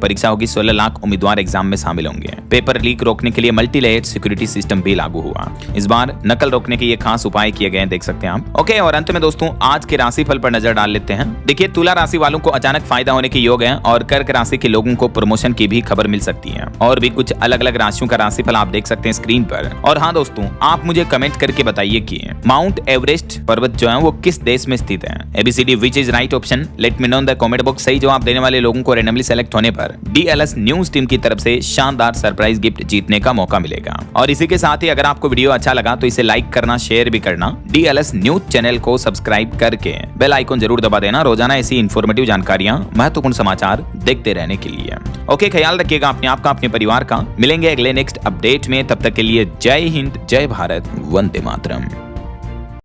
परीक्षा होगी। 16 लाख उम्मीदवार एग्जाम में शामिल होंगे। पेपर लीक रोकने के लिए मल्टी लेयर्ड सिक्योरिटी सिस्टम भी लागू हुआ। इस बार नकल रोकने के ये खास उपाय किए गए, देख सकते हैं आप। ओके, और अंत में दोस्तों आज के राशिफल पर नजर डाल लेते हैं। देखिए, तुला राशि वालों को अचानक फायदा होने के योग है और कर्क राशि के लोगों को प्रमोशन की भी खबर मिल सकती है। और भी कुछ अलग अलग राशियों का राशिफल आप देख सकते हैं स्क्रीन पर। और हाँ दोस्तों, आप मुझे कमेंट करके बताइए कि माउंट एवरेस्ट पर्वत जो है वो किस देश में स्थित है। ABCD which is right option, let me know in the comment box. सही जवाब देने वाले लोगों को रैंडमली सेलेक्ट होने पर DLS न्यूज टीम की तरफ से शानदार सरप्राइज गिफ्ट जीतने का मौका मिलेगा। और इसी के साथ ही अगर आपको वीडियो अच्छा लगा तो इसे लाइक करना, शेयर भी करना। DLS न्यूज चैनल को सब्सक्राइब करके बेल आइकन जरूर दबा देना रोजाना ऐसी इंफॉर्मेटिव जानकारियां, महत्वपूर्ण समाचार देखते रहने के लिए। ओके, ख्याल रखिएगा अपने आप का, अपने परिवार का। मिलेंगे अगले नेक्स्ट अपडेट में, तब तक के लिए जय हिंद, जय भारत, वंदे मातरम।